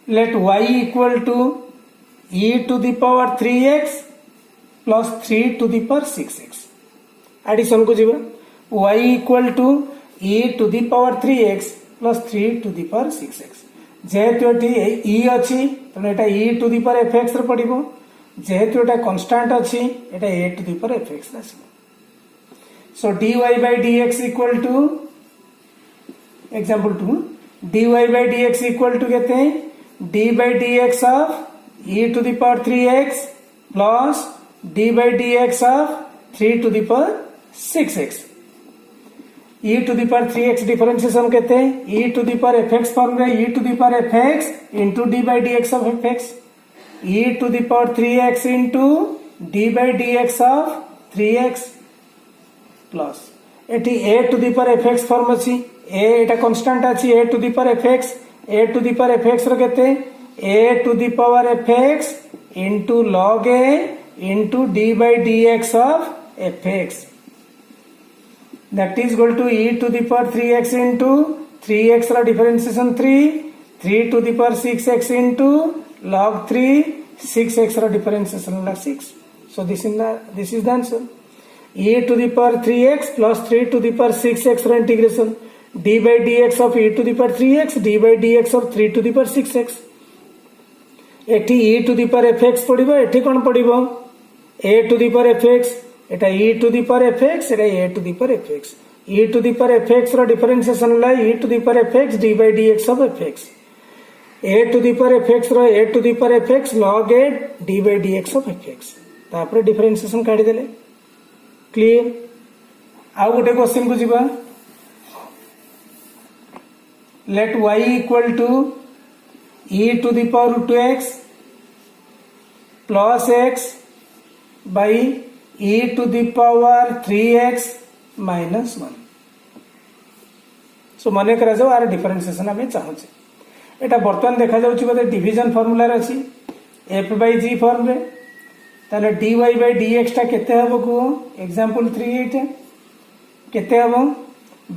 let y equal to e to the power 3x plus 3 to the power 6x. Addition को जीवा y equal to e to the power 3x plus 3 to the power 6x. जेहेतु eighty e अच्छी तेणु एटा e to the power fx रे पड़िबो, जेहेतु एटा constant अच्छी एटा a to the power fx रे आसीबो. So dy by dx equal to example 2 dy by dx equal to कहते हैं d by dx of e to the power 3x plus d by dx of 3 to the power 6x. e to the power 3x differentiation कहते हैं e to the power fx form में e to the power fx into d by dx of fx, e to the power 3x into d by dx of 3x plus eighty a to the power fx form अच्छी a Etah constant अच्छी a to the power fx, a to the power fx रो कहते हैं a to the power fx into log a into d by dx of fx. That is equal to e to the power 3x into 3x रा differentiation 3 to the power 6x into log 3 6x रा differentiation 6. So this is the answer. e to the power 3x plus 3 to the power 6x रा integration d by dx of e to the power 3x d by dx of 3 to the power 6x. एठी e to the power fx पड़िबो, एठी कोन पड़िबो a to the power fx, Etah e to the power fx, Etah a to the power fx. e to the power fx रा differentiation ला e to the power fx d by dx of fx. a to the power fx रा a to the power fx log a d by dx of fx. तापर differentiation काढी देले. Clear. आउ गोटे question को जीवा. let y equal to e to the power root 2x plus x by e to the power 3x minus 1. सो मन करा जाओ आर डिफरेंशिएशन आम चाहूचे एटा बर्तमान देखा जाउची बोले डिवीजन फार्मूला रे अछि f by g फॉर्म रे ताले dy by dx टा केते हबो को एग्जांपल 3 एटा केते हबो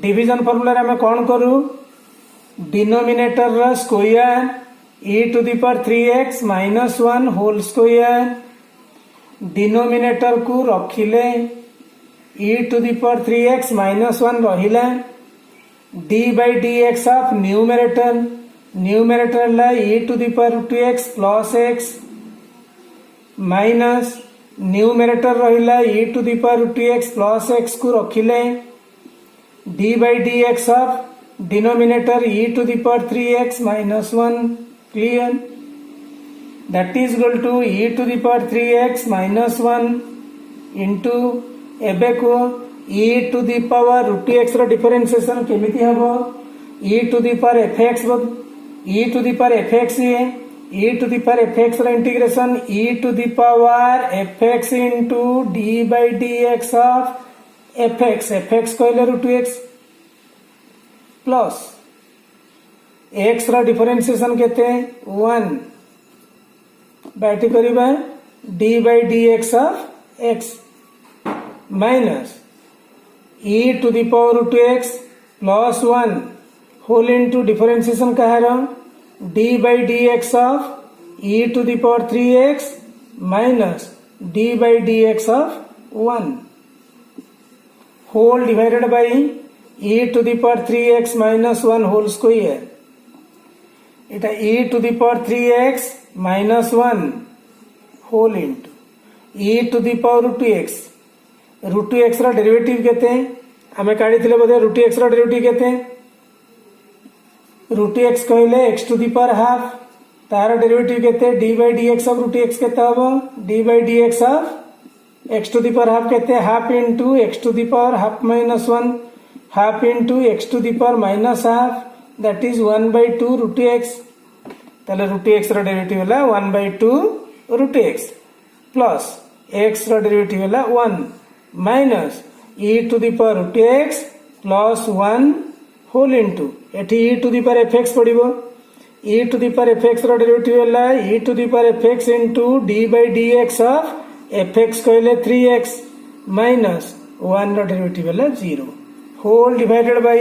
डिवीजन फार्मूला रे हम कोन करू डिनोमिनेटर रा square e to the power 3x minus 1 whole square denominator को रखिले e to the power 3x minus 1 रहिला d by dx of numerator ला e to the power 2x plus x minus numerator रहिला e to the power 2x plus x को रखिले d by dx of denominator e to the power 3x minus 1. Clear. That is equal to e to the power 3x minus 1 into एबे को e to the power root 2x रो differentiation केमिति हबो e to the power fx e to the power fx e to the power fx रो integration e to the power fx into d by dx of fx कहले root 2x plus x रो differentiation केते 1 बाटी करिबा d by dx of x minus e to the power root 2x plus 1 whole into differentiation कहारो d by dx of e to the power 3x minus d by dx of 1 whole divided by e to the power 3x minus 1 whole square. इटा e to the power 3x minus 1 whole into e to the power root 2x. root 2x रा derivative केते हमें काढी थिले बोधे root 2x रा derivative केते root 2x कहले x to the power half तार डेरिवेटिव केते d by dx of root 2x केते हबो d by dx of x to the power half केते half into x to the power half minus 1 half into x to the power minus half that is 1 by 2 root 2x. ताले root 2x रा derivative होला 1 by 2 root 2x plus x रा derivative होला 1 minus e to the power root 2x plus 1 whole into एठी e to the power fx पड़िबो e to the power fx रा derivative होला e to the power fx into d by dx of fx कहले 3x minus 1 रा derivative होला 0 whole divided by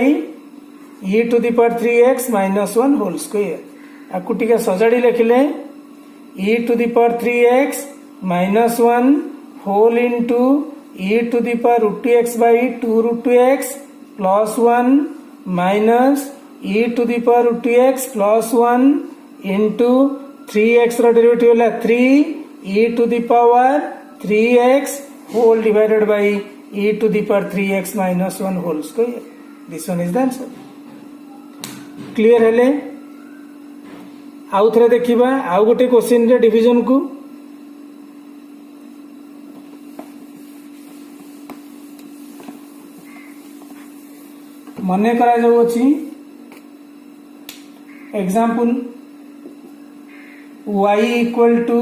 e to the power 3x minus 1 whole square. आपको टिके सजाड़ी लिखिले e to the power 3x minus 1 whole into e to the power root 2x by 2 root 2x plus 1 minus e to the power root 2x plus 1 into 3x ର derivative ହେଲା 3 e to the power 3x whole divided by e to the power 3x minus 1 whole square. This one is the answer. Clear हेले आउ थे देखा आउ गोटे question रे division को मने करा जाउछि example y equal to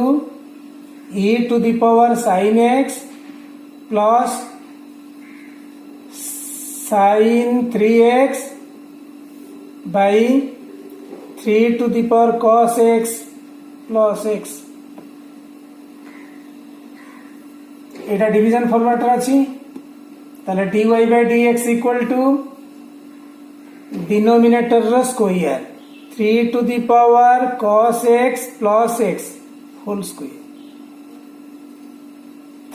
e to the power sin x plus sin 3x by 3 to the power cos x plus x. एटा डिवीजन फॉर्मेट रे अछि ताले dy by dx equal to denominator रो square 3 to the power cos x plus x whole square.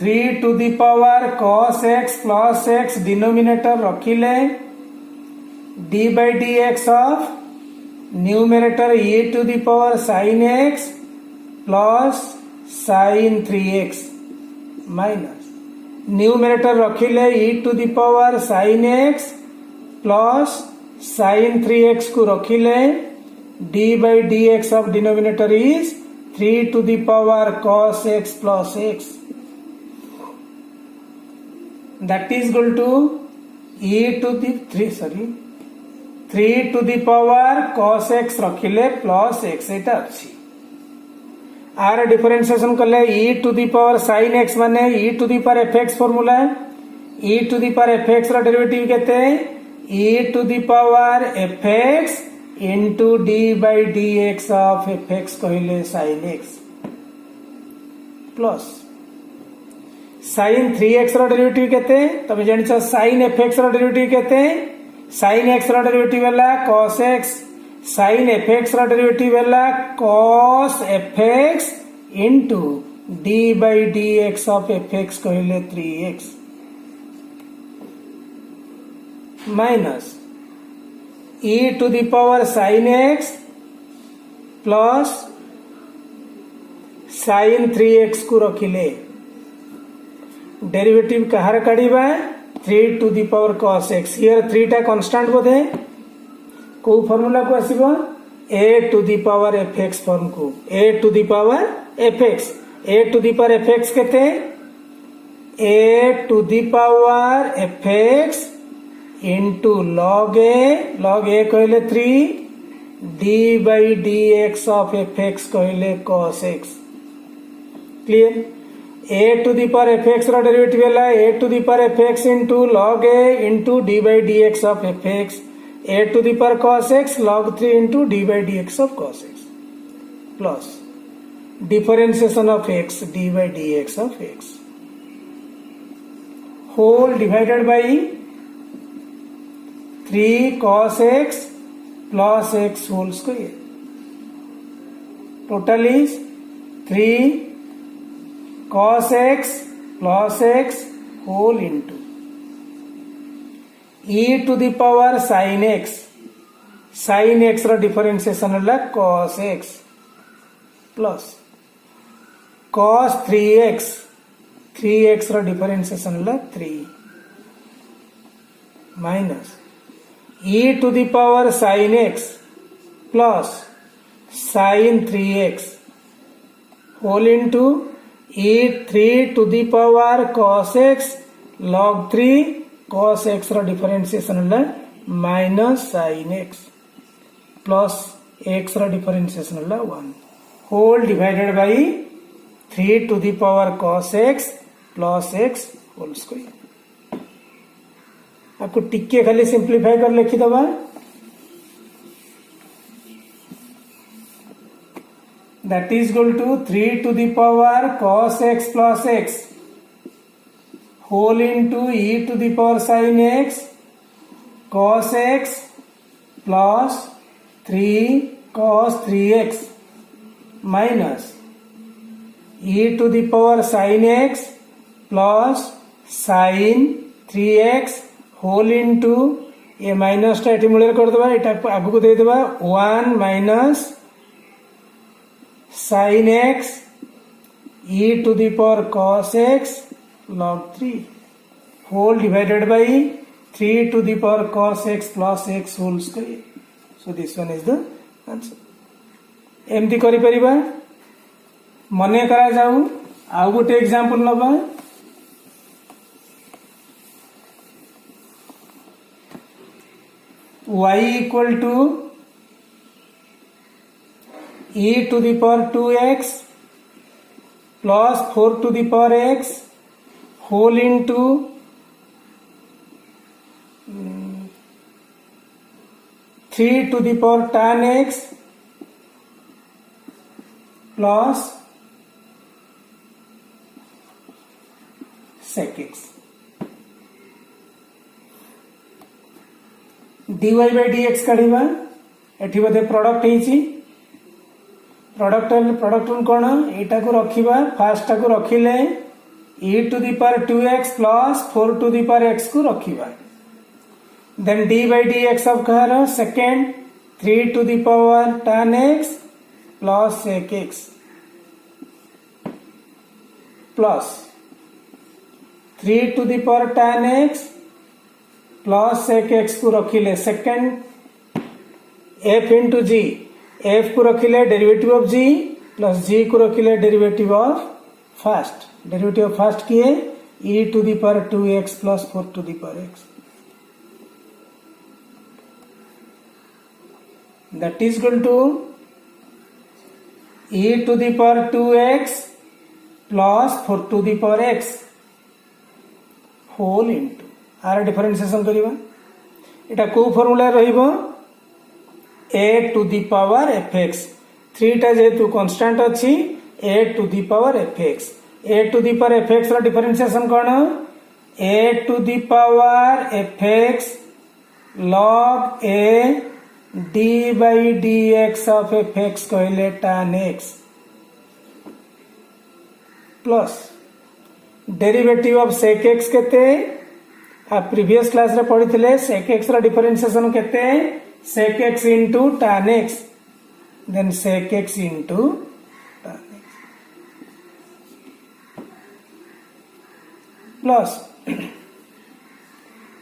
3 to the power cos x plus x denominator रखिले d by dx of numerator e to the power sin x plus sin 3x minus numerator रखिले e to the power sin x plus sin 3x को रखिले d by dx of denominator is 3 to the power cos x plus x. That is equal to e to the 3 to the power cos x रखिले plus x एटा अछि are differentiation करले e to the power sin x माने e to the power fx formula e to the power fx रा derivative केते e to the power fx into d by dx of fx कहले sin x plus sin 3x रा derivative केते तमे जानिछ sin fx रा derivative केते sin x रा derivative है cos x sin fx रा डेरिवेटिव है cos fx into d by dx of fx कहले 3x minus e to the power sin x plus sin 3x को रखिले derivative Kahar काढिबा 3 to the power cos x. Here 3 टा constant बोधे को formula को आसीबो a to the power fx form को a to the power fx a to the power fx केते a to the power fx into log a कहले 3 d by dx of fx कहले cos x. Clear? a to the power fx रा derivative है a to the power fx into log a into d by dx of fx a to the power cos x log 3 into d by dx of cos x plus differentiation of x d by dx of x whole divided by 3 cos x plus x whole square. Total is 3 cos x plus x whole into e to the power sin x रा differentiation है cos x plus cos 3x रा differentiation है 3 minus e to the power sin x plus sin 3x whole into e 3 to the power cos x log 3 cos x रा differentiation है minus sin x plus x रा differentiation है 1 whole divided by 3 to the power cos x plus x whole square. आपको टिके खाली simplify कर लिखी दबा that is equal to 3 to the power cos x plus x whole into e to the power sin x cos x plus 3 cos 3x minus e to the power sin x plus sin 3x whole into ये minus टा ये मूल्य कर देबा एटा आगु को दे देबा 1 minus sin x e to the power cos x log 3 whole divided by 3 to the power cos x plus x whole square. So this one is the answer. एमती करि परिबा मने करा जाऊ आउ गोटे एग्जांपल नबा y equal to e to the power 2x plus 4 to the power x whole into 3 to the power tan x plus sec x. dy by dx काढ़ीबा एठी बोधे product हेची प्रोडक्ट कोन एटा को रखिबा फर्स्ट टा को रखिले e to the power 2x plus 4 to the power x को रखिबा then d by dx of Kahar second 3 to the power tan x plus sec x plus 3 to the power tan x plus sec x को रखिले second f into g f को रखिले derivative of g plus g को रखिले derivative of first किए e to the power 2x plus 4 to the power x that is equal to e to the power 2x plus 4 to the power x whole into आर differentiation करिबा एटा को formula रहिबो a to the power fx 3 टा जेतु constant अछि a to the power fx a to the power fx रा differentiation कोन a to the power fx log a d by dx of fx कहले tan x plus derivative of sec x केते आप previous class रे पढ़ी थिले sec x रा differentiation केते sec x into tan x then sec x into tan x plus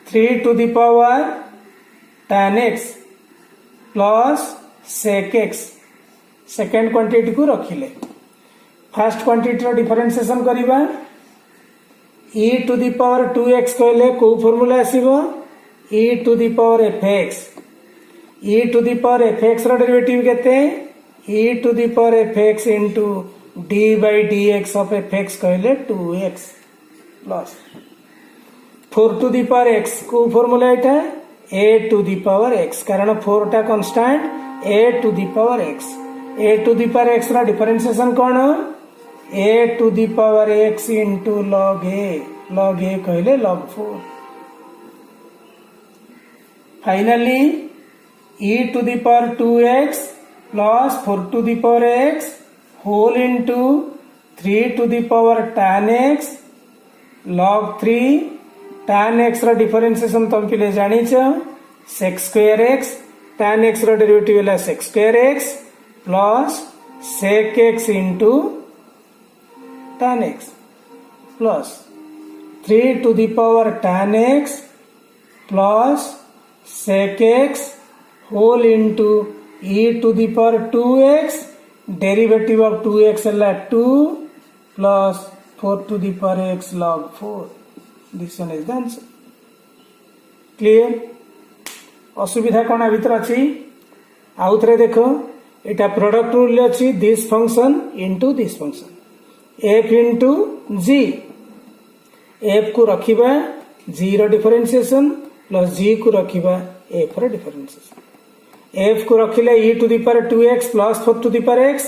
3 to the power tan x plus sec x second quantity को रखिले first quantity रो differentiation करिबा e to the power 2x कहले को formula आसीबो e to the power fx e to the power fx रो derivative केते e to the power fx into d by dx of fx कहले 2x plus 4 to the power x को formula Etah a to the power x कारण 4 टा constant a to the power x a to the power x रा differentiation कोन a to the power x into log a कहले log 4 finally e to the power 2x plus 4 to the power x whole into 3 to the power tan x log 3 tan x रा differentiation तुम पिले जानी छ sec square x tan x रा derivative है sec square x plus sec x into tan x plus 3 to the power tan x plus sec x whole into e to the power 2x derivative of 2x is 2 plus 4 to the power x log 4. This one is the answer. Clear? असुविधा कौन भीतर अच्छी आउ थे देख एटा product rule अच्छी this function into this function f into g f को रखिबा g रो डिफरेंशिएशन प्लस g को रखिबा f रो डिफरेंशिएशन f को रखिले e to the power 2x plus 4 to the power x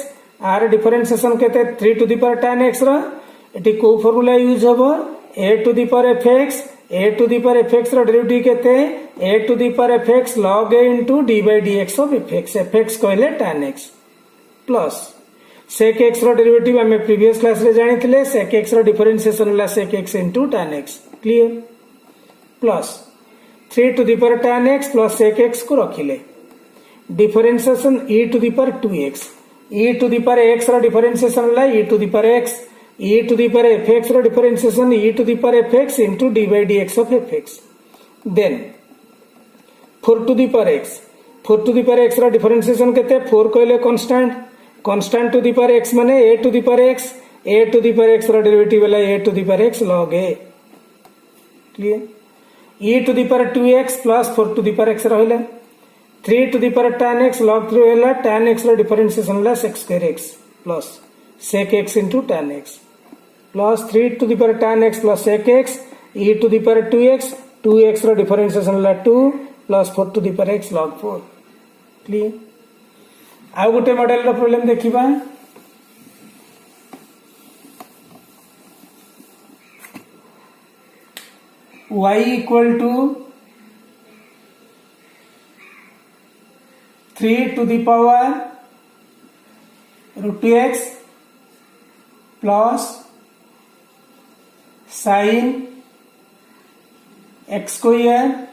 आर डिफरेंशिएशन केते 3 टू द पावर tan x रो एटी को फार्मूला यूज हबो a to the power fx a to the power fx रो डेरिवेटिव केते a to the power fx log a into d by dx of fx कहले tan x plus sec x रो derivative हमें previous class रे जानी थिले sec x रो differentiation होला sec x into tan x clear plus 3 to the power tan x plus sec x को रखिले differentiation e to the power 2x e to the power x रो differentiation होला e to the power x e to the power fx रो differentiation e to the power fx into d by dx of fx then 4 to the power x 4 to the power x रो differentiation केते 4 कहले constant to the power x माने a to the power x a to the power x रो derivative होला a to the power x log a clear e to the power 2x plus 4 to the power x रहिला 3 to the power tan x log 3 होला tan x रो differentiation होला sec square x plus sec x into tan x plus 3 to the power tan x plus sec x e to the power 2x रो differentiation होला 2 plus 4 to the power x log 4 clear आउ गोटे model रो problem देखिबा y equal to 3 to the power root x plus sin x square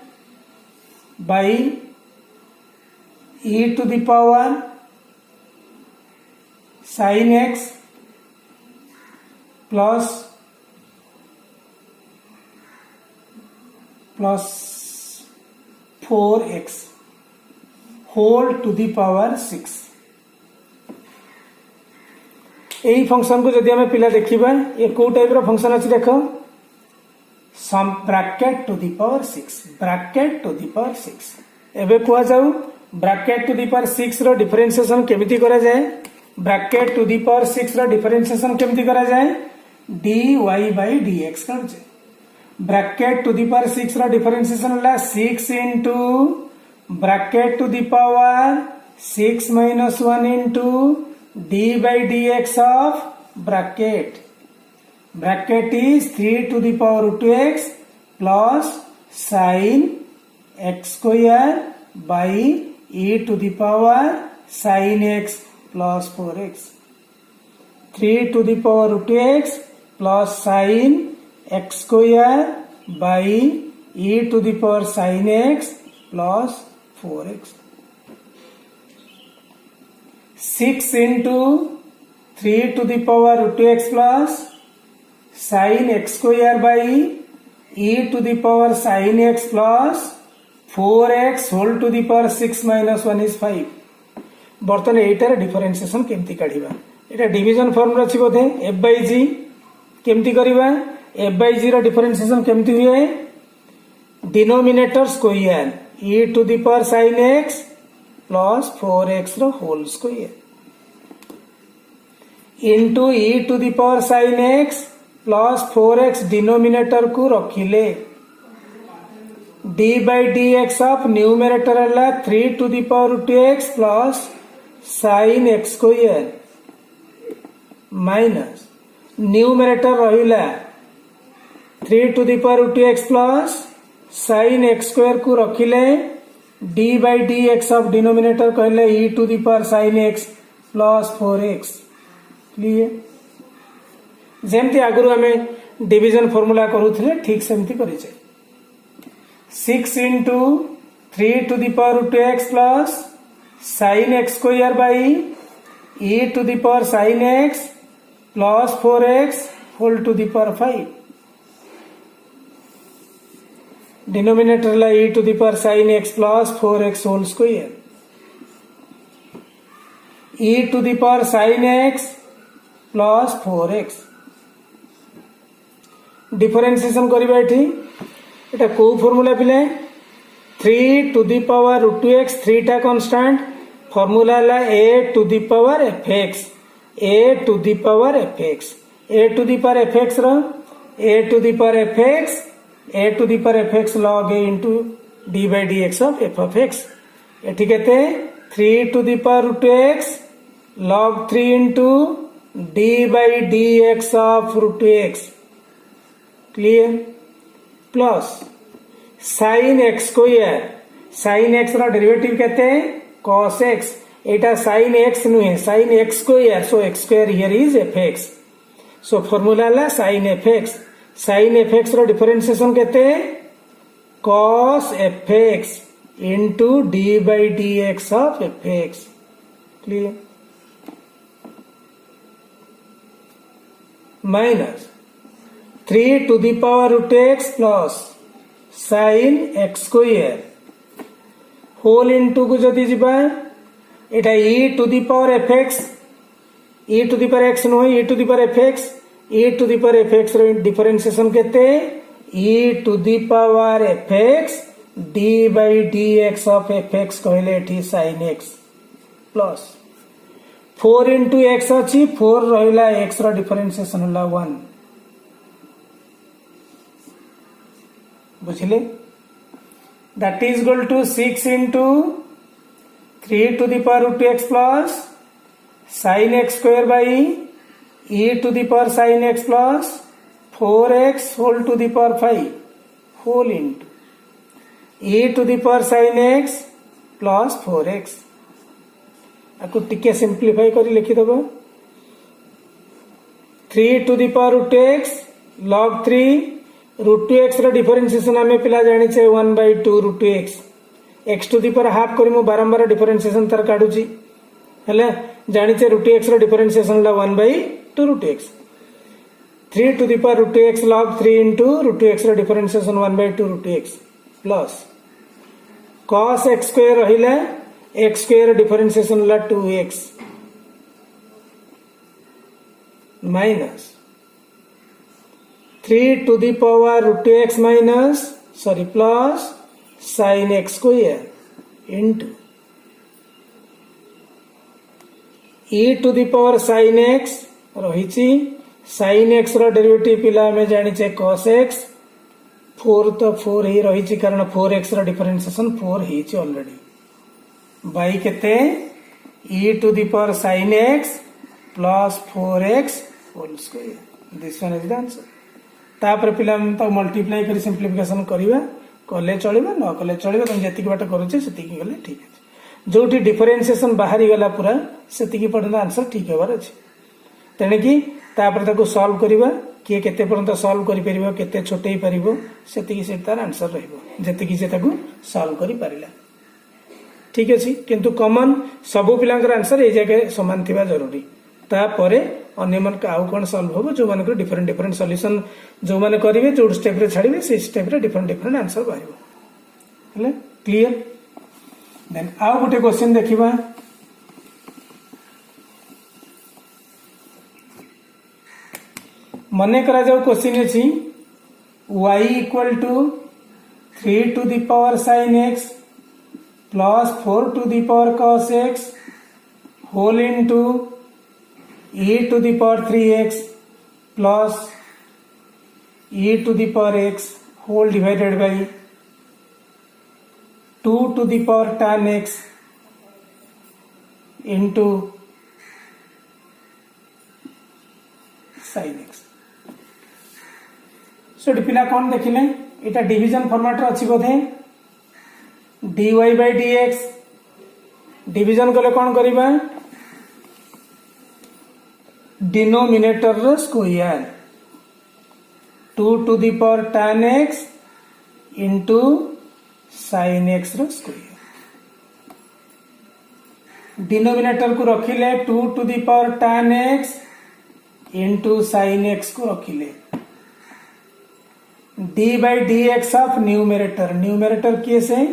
by e to the power sin x plus 4x whole to the power 6 यही function को जदि हमें पिला देखिबा ये को टाइप रो फंक्शन अछि देखो सम ब्रैकेट टू द पावर 6 एबे कुआ जाऊ ब्रैकेट टू द पावर 6 रो डिफरेंशिएशन केमिति करा जाए ब्रैकेट टू द पावर 6 रो डिफरेंशिएशन केमिति करा जाए dy by dx कर जाए ब्रैकेट टू द पावर 6 रो डिफरेंशिएशन होला 6 into bracket to the power 6 minus 1 into d by dx of bracket is 3 to the power root 2x plus sin x square by e to the power sin x plus 4x 3 to the power root 2x plus sin x square by e to the power sin x plus 4x 6 into 3 to the power root 2x plus sin x square by e to the power sin x plus 4x whole to the power 6 minus 1 is 5 बर्तन एटार differentiation केमती काढिबा एटा division form रे अछि बोधे f by g केमती करिबा f by g रो differentiation केमती हुए denominator square e to the power sin x plus 4x रो whole square into e to the power sin x plus 4x denominator को रखिले d by dx of numerator होला 3 to the power root x plus sin x square minus numerator रहिला 3 to the power root x plus sin x square को रखिले d by dx of denominator कहले e to the power sin x plus 4x clear जेमती आगुरु हमें division formula करूथिले ठीक सेमती करिचे 6 into 3 to the power root x plus sin x square by e to the power sin x plus 4x whole to the power 5 denominator la e to the power sin x plus 4x whole square e to the power sin x plus 4x differentiation करिबा एठी एटा को formula पिले 3 to the power root 2x 3 टा constant formula ला a to the power fx a to the power fx a to the power fx रो a to the power fx log a into d by dx of f of x एठी केते 3 to the power root 2x log 3 into d by dx of root 2x clear plus sin x square sin x रो derivative केते cos x एटा sin x नुहे sin x square so x square here is fx so formula ला sin fx रो differentiation केते cos fx into d by dx of fx clear minus 3 to the power root x plus sin x square whole into को जदि जिबा एटा e to the power fx e to the power x नो e to the power fx e to the power fx रो differentiation केते e to the power fx d by dx of fx कहले एठी sin x plus 4 into x अछि 4 रहिला x रो differentiation होला 1 बुझले that is equal to 6 into 3 to the power root x plus sin x square by e to the power sin x plus 4x whole to the power 5 whole into e to the power sin x plus 4x आपको टिके simplify करी लिखि दबो 3 to the power root x log 3 root 2x रो differentiation हमें पिला जानि छे 1 by 2 root 2x x to the power half करी मु बारंबार डिफरेंशिएशन तर काढुची हेले जानि छे root x रो डिफरेंशिएशन ला 1 by 2 root x 3 to the power root 2x log 3 into root 2x रो differentiation 1 by 2 root 2x plus cos x square रहिला x स्क्वायर डिफरेंशिएशन ला 2x minus 3 to the power root 2x minus plus sin x square into e to the power sin x रहिची sin x रो derivative पिला में जानि छे cos x 4 तो 4 ही रहिची कारण 4x रो डिफरेंशिएशन 4 हिची ऑलरेडी बाई केते e to the power sin x plus 4x whole square this one is the answer तापर पिला तो मल्टीप्लाई करी सिंप्लिफिकेशन करिवा कले चलिबा न कले चलिबा तुम जति बाट करूचे सेति की गले ठीक अछि जोठी डिफरेंशिएशन बाहरी गला पूरा सेति की पर्यंत आंसर ठीक हेबार अछि तेने की तापर ताको सॉल्व करिवा के केते पर्यंत सॉल्व करि परिबो केते छोटै परिबो सेति की से तार आंसर रहइबो जति की से ताको सॉल्व करि परिला ठीक अछि किंतु कॉमन सबु पिलांकर आंसर ए जगह समान थिबा जरूरी ता परे अन्य मन का आउ कोन सॉल्व होबो जो मन को डिफरेंट डिफरेंट सॉल्यूशन जो माने करिवे जो स्टेप रे छाड़िवे से स्टेप रे डिफरेंट डिफरेंट आंसर बाहिबो हले क्लियर देन आउ गोटे क्वेश्चन देखिबा मने करा जाऊ क्वेश्चन अछि y equal to 3 to the power sin x plus 4 to the power cos x whole into e to the power 3x plus e to the power x whole divided by 2 to the power tan x into sin x सो पिला कौन देखिले एटा division format रे अछि बोधे dy by dx division कले कौन करिबा denominator रो square 2 to the power tan x into sin x रो स्क्वायर डिनोमिनेटर को रखिले 2 to the power tan x into sin x को रखिले d by dx of numerator case है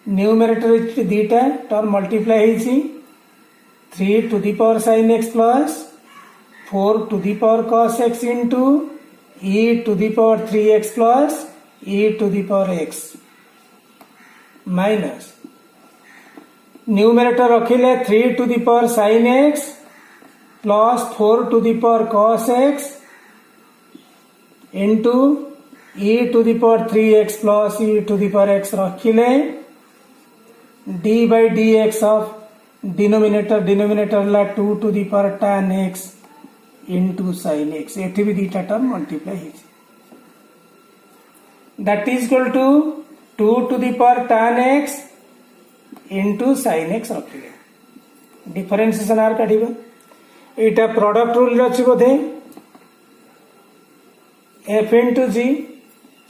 न्यूमरेटर दीटा टर्म मल्टीप्लाई होईची 3 to the power sin x plus 4 to the power cos x into e to the power 3x plus e to the power x minus numerator रखिले 3 to the power sin x plus 4 to the power cos x into e to the power 3x plus e to the power x रखिले d by dx of denominator ला 2 to the power tan x into sin x एठी भी दीटा term multiply होई that is equal to 2 to the power tan x into sin x रखिले differentiation आर काढिबा एटा प्रोडक्ट रूल अछि बोधे f into g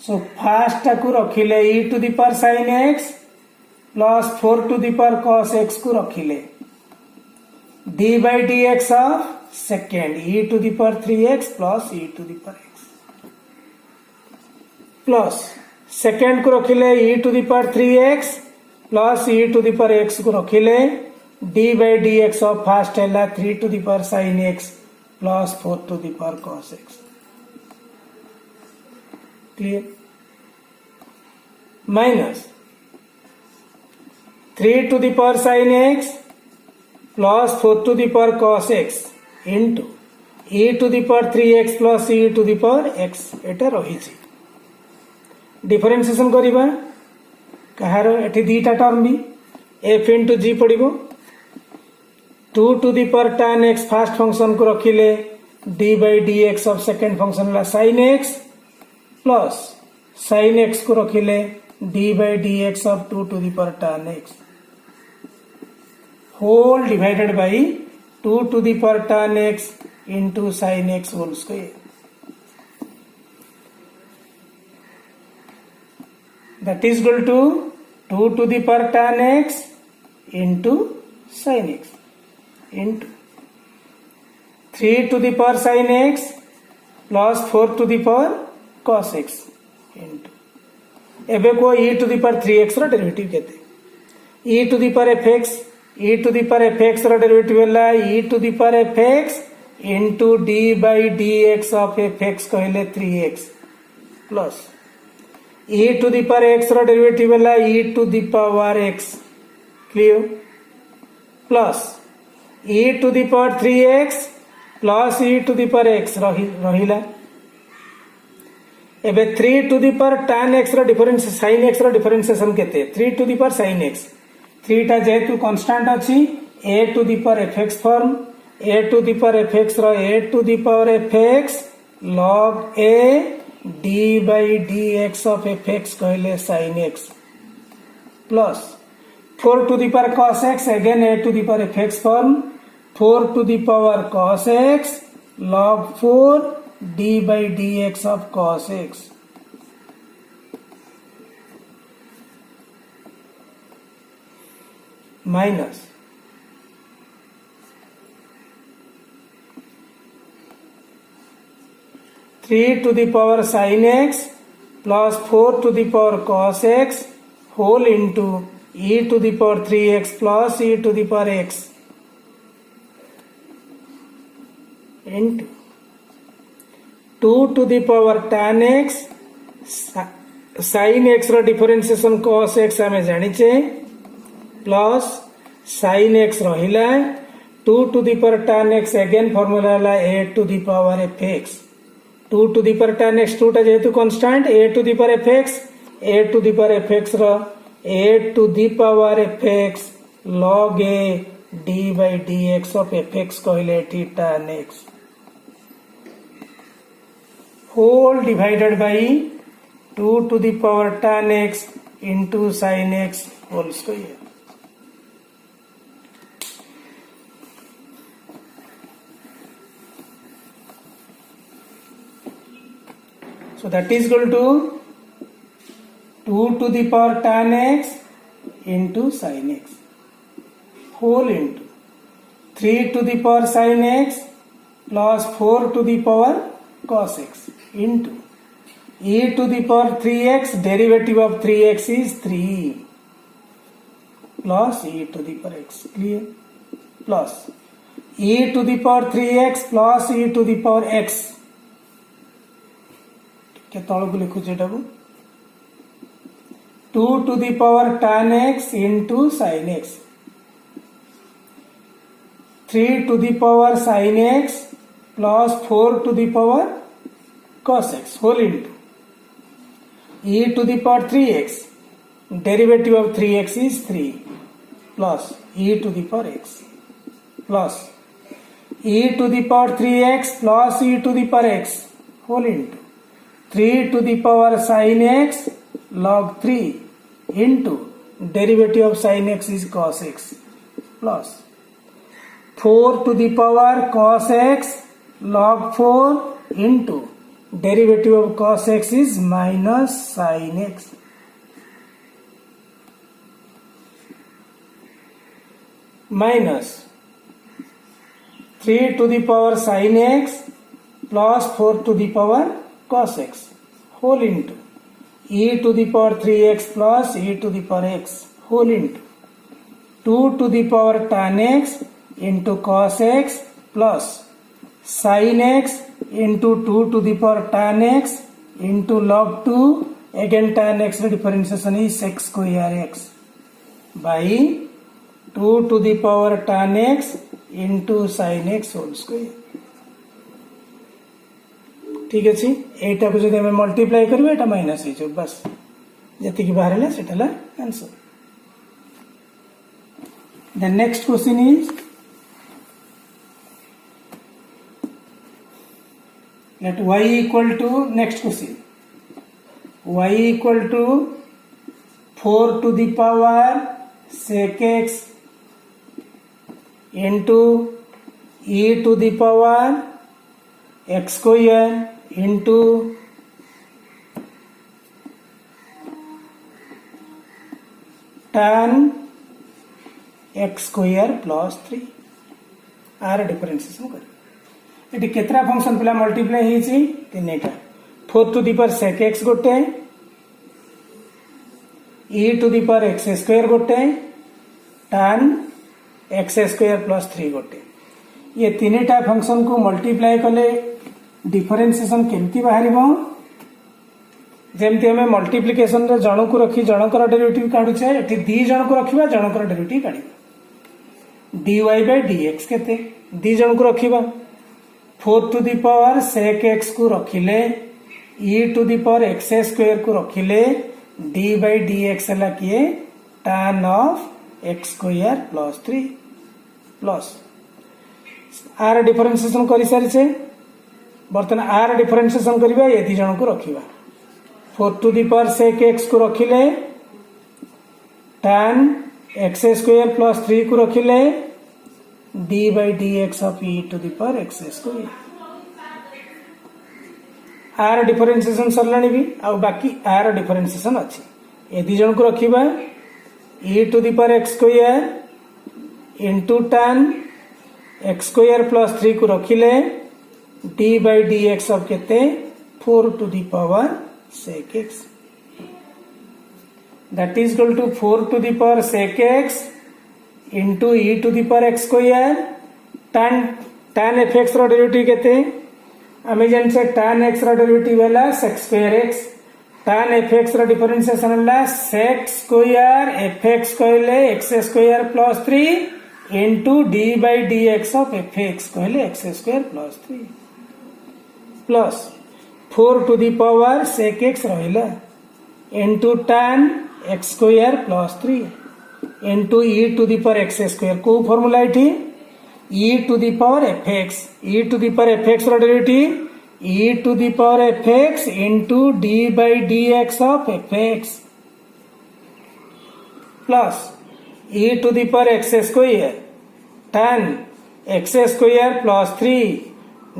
so first को रखिले e to the power sin x plus 4 to the power cos x को रखिले d by dx of second e to the power 3x plus e to the power x plus second को रखिले e to the power 3x plus e to the power x को रखिले d by dx of first है 3 to the power sin x plus 4 to the power cos x clear minus 3 to the power sin x plus 4 to the power cos x into e to the power 3x plus e to the power x एटा रही differentiation करिबा कहार एठी दीटा term भी f into g पड़िबो 2 to the power tan x first function को रखिले d by dx of second function ला sin x plus sin x को रखिले d by dx of 2 to the power tan x whole divided by 2 to the power tan x into sin x whole square. That is equal to 2 to the power tan x into sin x into 3 to the power sin x plus 4 to the power cos x into एबे को e to the power 3x रो derivative केते e to the power fx e to the power fx रो derivative होला e to the power fx into d by dx of fx कहले 3x plus e to the power x रो derivative होला e to the power x clear plus e to the power 3x plus e to the power x रहिला एबे 3 to the power tan x रो difference sin x रो differentiation केते 3 to the power sin x 3 टा जेतु constant अछि a to the power fx form a to the power fx रो a to the power fx log a d by dx of fx कहले sin x plus 4 to the power cos x again a to the power fx form 4 to the power cos x log 4 d by dx of cos x minus 3 to the power sin x plus 4 to the power cos x whole into e to the power 3x plus e to the power x into 2 to the power tan x sin x रो differentiation cos x हमें जानिचे plus sin x रहिला 2 to the power tan x again formula होला a to the power fx 2 to the power tan x 2 टा जेतु constant a to the power fx a to the power fx रो a to the power fx log a d by dx of fx कहले t tan x whole divided by 2 to the power tan x into sin x whole square. So that is equal to 2 to the power tan x into sin x whole into 3 to the power sin x plus 4 to the power cos x into e to the power 3x derivative of 3x is 3 plus e to the power x clear plus e to the power 3x plus e to the power x के तळ को लिखु जेटाबु 2 to the power tan x into sin x 3 to the power sin x plus 4 to the power cos x whole into e to the power 3x derivative of 3x is 3 plus e to the power x plus e to the power 3x plus e to the power x whole into 3 to the power sin x log 3 into derivative of sin x is cos x plus 4 to the power cos x log 4 into derivative of cos x is minus sin x minus 3 to the power sin x plus 4 to the power cos x whole into e to the power 3x plus e to the power x whole into 2 to the power tan x into cos x plus sin x into 2 to the power tan x into log 2 again tan x differentiation is x square x by 2 to the power tan x into sin x whole square. ठीक अच्छे एटा को जब multiply करेंगे एटा minus हो बस जी बाहर है सेटा answer. The next question is let y equal to next question y equal to 4 to the power sec x into e to the power x square into tan x square plus 3 आर differentiation कर ये केतरा function पिला multiply होईची तीनटा 4 to the power sec x गोटे e to the power x square गोटे tan x square plus 3 गोटे ये तीनटा फंक्शन को मल्टीप्लाई कले डिफरेंशिएशन केमती बाहर जमती आम मल्टीप्लिकेशन रे जन को रखी जनकर डेरिवेटिव काढुचे एठी दी जन को रखिबा जनकर डेरिवेटिव काढिबा dy by dx केते दी जन को रखिबा 4 to the power sec x को रखिले e to the power x स्क्वायर को रखिले d by dx हला किए tan of x square plus 3 plus आर डिफरेंशिएशन करि सारिछे बर्तमान आर डिफरेंशिएशन करिबा ये दी जन को रखिबा 4 to the power sec x को रखिले tan x स्क्वायर प्लस 3 को रखिले d by dx of e to the power x square आर डिफरेंशिएशन सरलानी भी आ बाकी आर डिफरेंशिएशन अच्छी ए दी जन को रखिबा e to the power x square into tan x square plus 3 को रखिले d by dx of केते 4 to the power sec x that is equal to 4 to the power sec x into e to the power x square tan fx रो derivative केते आमे जन से tan x रो derivative हैला sec square x tan fx रो differentiation हैला sec square fx कहले x square plus 3 into d by dx of fx कहले x square plus 3 plus 4 to the power sec x रहिला into tan x square plus 3 into e to the power x square को formula इठी e to the power fx e to the power fx रो derivative e to the power fx into d by dx of fx plus e to the power x square tan x square plus 3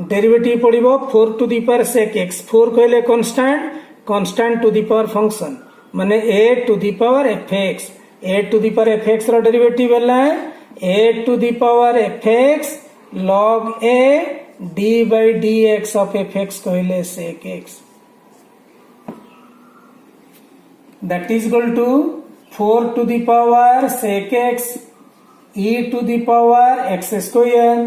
derivative पड़िबो 4 to the power sec x 4 कहले constant to the power function माने a to the power fx a to the power fx रो derivative हैला a to the power fx log a d by dx of fx कहले sec x that is equal to 4 to the power sec x e to the power x square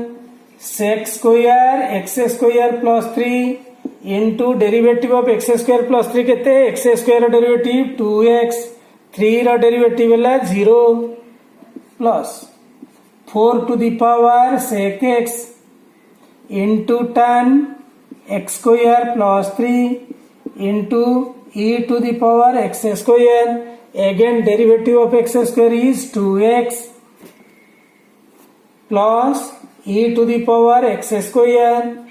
sec square x square plus 3 into derivative of x square plus 3 केते x square derivative 2x 3 रो derivative हैला 0 plus 4 to the power sec x into tan x square plus 3 into e to the power x square again derivative of x square is 2x plus e to the power x square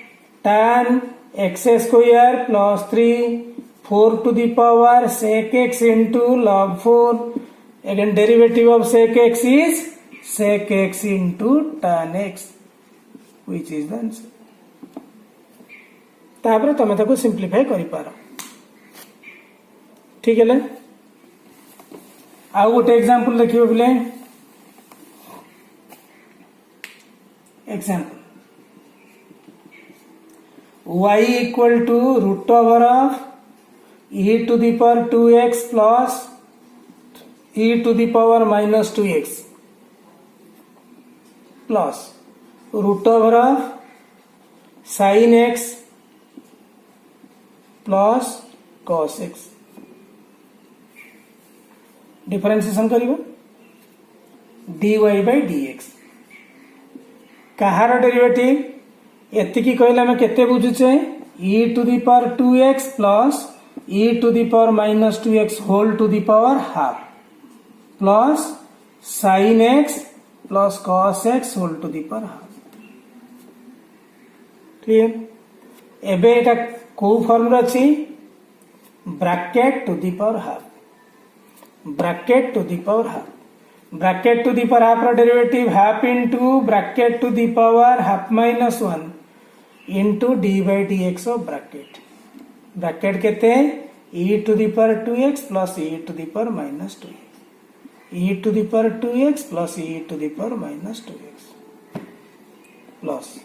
tan x square plus 3 4 to the power sec x into log 4. Again derivative of sec x is sec x into tan x, which is the answer. तापर तुम ताको simplify करि पारो. ठीक है. आउ गोटे example देखियो बोले. Example y equal to root over of e to the power 2x plus e to the power minus 2x plus root over of sin x plus cos x. Differentiation करिबो dy by dx. कहार derivative एतिकी कहले हम केते बुझुचे e to the power 2x plus e to the power minus 2x whole to the power half plus sin x plus cos x whole to the power half. Clear. एबे एटा को form अछि bracket to the power half. Bracket to the power half. Bracket to the power half रो derivative half into bracket to the power half minus 1 into d by dx of bracket. Bracket केते e to the power 2x plus e to the power minus 2x. e to the power 2x plus e to the power minus 2x plus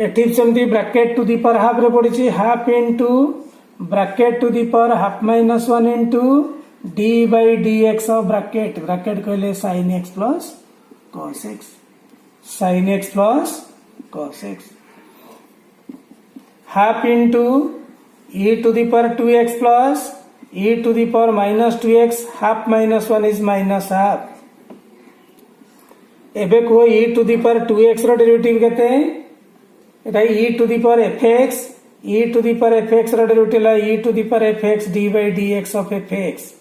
एठी सेमती bracket to the power half रे पडिछि half into bracket to the power half minus 1 into d by dx of bracket. Bracket कहले sin x plus cos x. sin x plus cos x. half into e to the power 2x plus e to the power minus 2x. half minus 1 is minus half. एबे को e to the power 2x रो derivative केते एटा e to the power fx. e to the power fx रो derivative ला e to the power fx d by dx of fx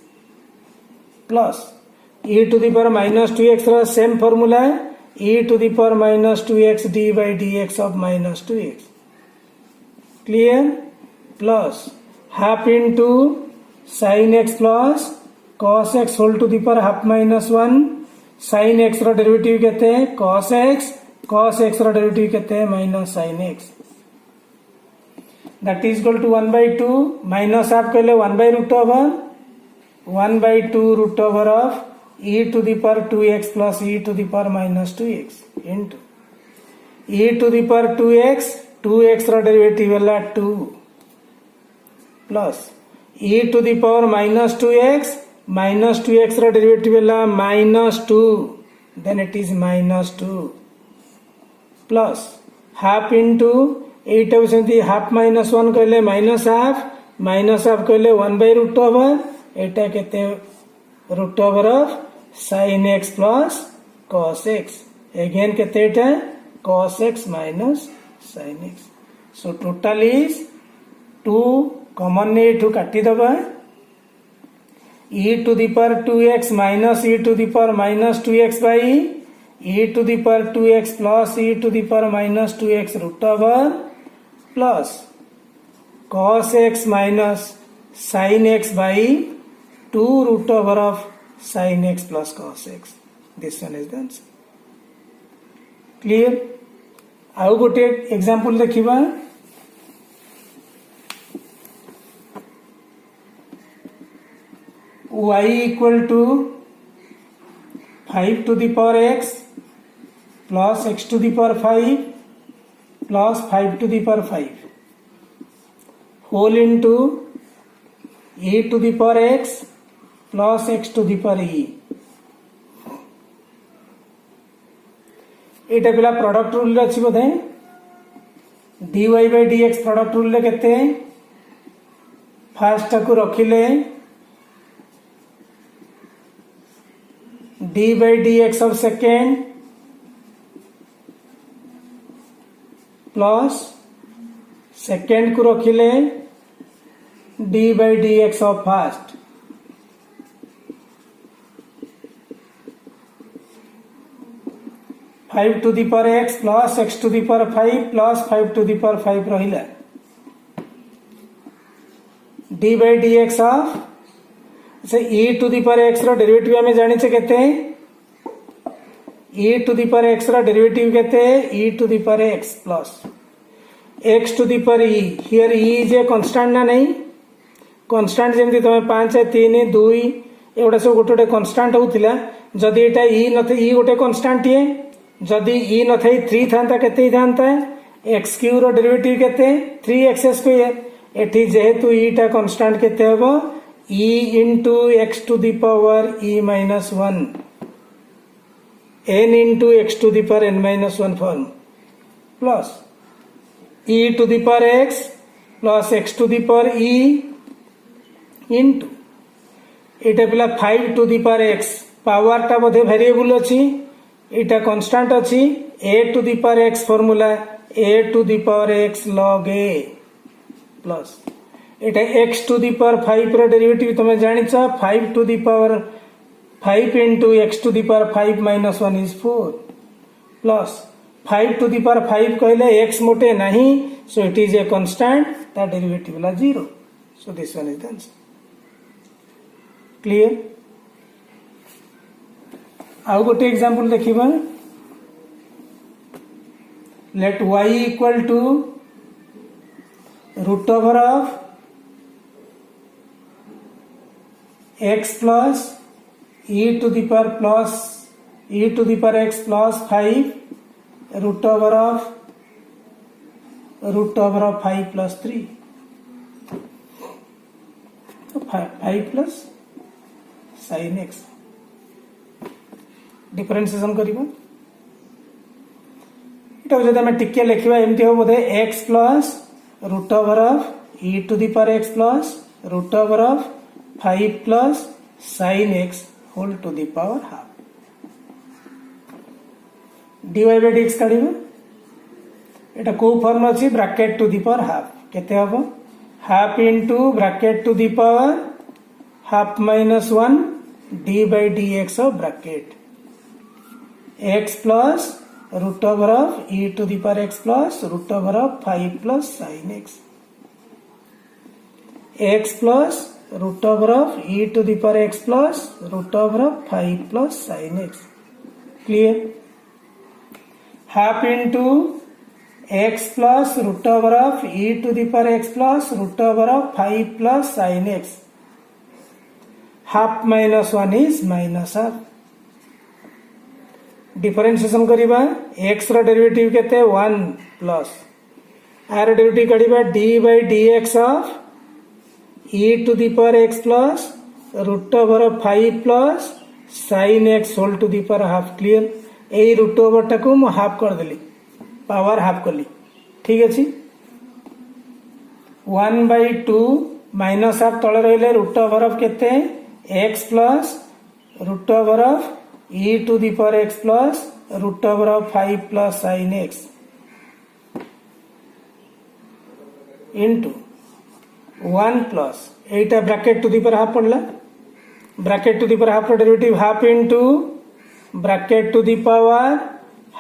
plus e to the power minus 2x रो same formula e to the power minus 2x d by dx of minus 2x. clear. plus half into sin x plus cos x whole to the power half minus 1. sin x रो derivative केते cos x. cos x रो derivative केते minus sin x. that is equal to 1 by 2 minus half कहले 1 by root over 1 by 2 root over of e to the power 2x plus e to the power minus 2x into e to the power 2x. 2x रो derivative वाला 2 plus e to the power minus 2x. minus 2x रो derivative वाला minus 2 then it is minus 2 plus half into 8 सेमती half minus 1 कहले minus half कहले 1 by root over एटा केते root over of sin x plus cos x. again केते एटा cos x minus sin x. so total is 2 common ने एठू काटी दबा e to the power 2x minus e to the power minus 2x by e to the power 2x plus e to the power minus 2x root over plus cos x minus sin x by 2 root over of sin x plus cos x. this one is the answer. clear. आउ गोटे example देखिबा. y equal to 5 to the power x plus x to the power 5 plus 5 to the power 5 whole into e to the power x plus x to the power e. एटा पिला product rule अच्छी बोधे dy by dx product rule केते fast को रखिले d by dx of second plus second को रखिले d by dx of first. Five to the power x plus x to the power 5 plus 5 to the power 5 रहिला d by d x of अच्छा e to the power x रो derivative आमे जानिचे केते e to the power x रो derivative केते e to the power x plus x to the power e here e is a constant ना नहीं constant जेमती तमे 5 3 2 एगुड़ा सब गोटे गोटे कांस्टेंट होउतिला जदि एटा ई नथे ई गोटे कांस्टेंट ये जदि ई नथाई 3 थांता केते थांता एक्स क्यू रो डेरिवेटिव केते 3x स्क्वायर एठी जेहेतु ई टा कांस्टेंट केते हबो e into x to the power e minus 1 n into x to the power n minus 1 form plus e to the power x plus x to the power e into एटा पिला 5 to the power x power टा बोधे variable अछि एटा constant अछि a to the power x formula a to the power x log a plus Etah x to the power 5 रो derivative तमे जानिछ 5 to the power 5 into x to the power 5 minus 1 is 4 plus 5 to the power 5 कहले x मोटे नहीं so it is a constant that derivative La 0 so this one is the answer clear आउ गोटे example देखिबा let y equal to root over of x plus e to the power plus e to the power x plus 5 root over of 5 plus 3 so 5 plus sin x differentiation करिबा एटा जदि हम टिके लिखिबा एमती हो बोधे x plus root over of e to the power x plus root over of 5 plus sin x whole to the power half dy by dx काढिबा एटा को form अछि bracket to the power half केते हबो half into bracket to the power half minus 1 d by dx of bracket x plus root over of e to the power x plus root over of 5 plus sin x x plus root over of e to the power x plus root over of 5 plus sin x clear half into x plus root over of e to the power x plus root over of 5 plus sin x half minus 1 is minus half differentiation करिबा x रो derivative केते 1 plus are derivative करिबा d by dx of e to the power x plus root over of 5 plus sin x whole to the power half clear A root over टाको मु half कर देली power half करली ठीक अछि 1 by 2 minus half तळे रहले root over of केते x plus root over of e to the power x plus root over of 5 plus sin x into 1 plus 8 bracket to the power half पड़ला bracket to the power half derivative half into bracket to the power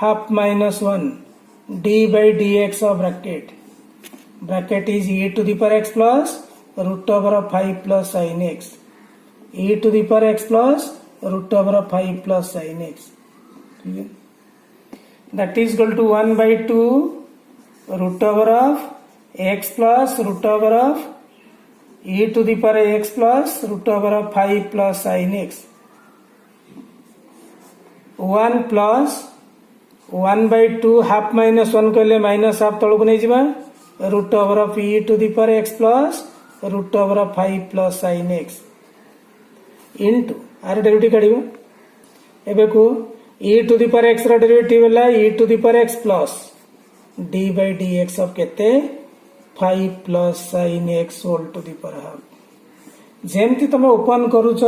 half minus 1 d by dx of bracket is e to the power x plus root over of 5 plus sin x e to the power x plus root over of 5 plus sin x that is equal to 1 by 2 root over of x plus root over of e to the power x plus root over of 5 plus sin x 1 plus 1 by 2 half minus 1 कहले minus half तळको नै जिबा root over of e to the power x plus root over of 5 plus sin x into आर derivative काढिबो एबे को e to the power x रो derivative होला e to the power x plus d by dx of केते 5 plus sin x whole to the power half जेमती तमे open करूछ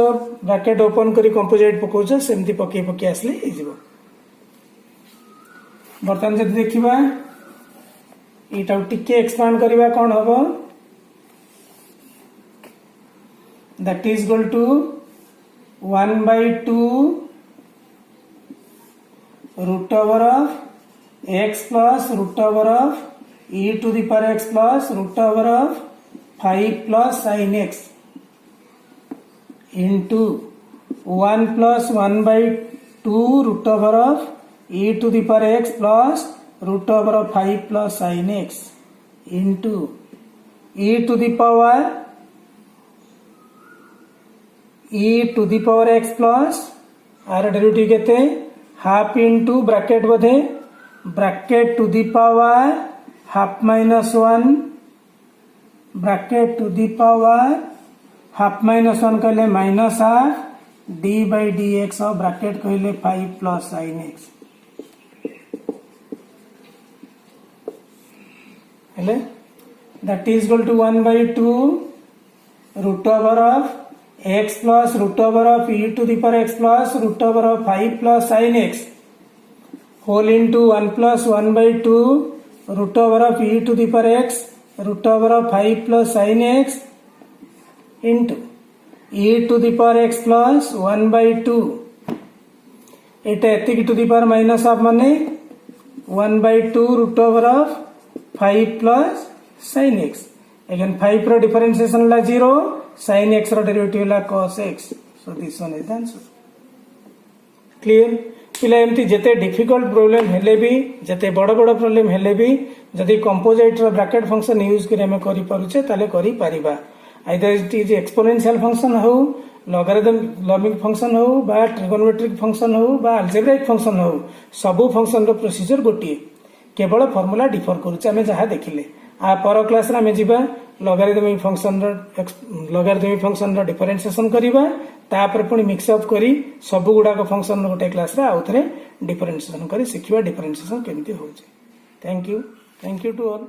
bracket open करी composite पकोछ सेमती पके पके आसले हे जिवो बर्तन जदि देखिबा एटा टिके एक्सपांड करिबा कोन हबो that is equal to 1 by 2 root over of x plus root over of e to the power x plus root over of 5 plus sin x into 1 plus 1 by 2 root over of e to the power x plus root over of 5 plus sin x into e to the power x plus आर derivative केते half into bracket बोधे bracket to the power half minus 1 bracket to the power half minus 1 कहले minus half d by d x और bracket कहले 5 plus sine x हेले that is equal to 1 by 2 root over of x plus root over of e to the power x plus root over of 5 plus sin x whole into 1 plus 1 by 2 root over of e to the power x root over of 5 plus sin x into e to the power x plus 1 by 2 এটা এতিকি to the power minus half মানে 1 by 2 root over of 5 plus sin x again 5 रो differentiation ला 0 sin x रो derivative ला cos x so this one is the answer clear पिला एमती जते difficult problem हेले भी जते बड़ बड़ प्रॉब्लम हेले भी जदि कंपोजिट रो ब्रैकेट फंक्शन यूज करे हम करि पारुचे ताले करि परिबा either it is exponential function हो लॉगरिथमिक फंक्शन हो बा ट्रिगोनोमेट्रिक फंक्शन हो बा अलजेब्राइक फंक्शन हो सब फंक्शन रो प्रोसीजर गोटिए केवल फॉर्मूला डिफर करूचे हमें जहाँ देखिले आ पर क्लास रे हमें जीवा लॉगरिथमिक फंक्शन रो डिफरेंशिएशन करिबा तापर पुनी मिक्स अप करी सब गुडा को फंक्शन रो गोटे क्लास रे आउथरे डिफरेंशिएशन करी सिखिबा डिफरेंशिएशन केमती होउचे थैंक यू टू ऑल।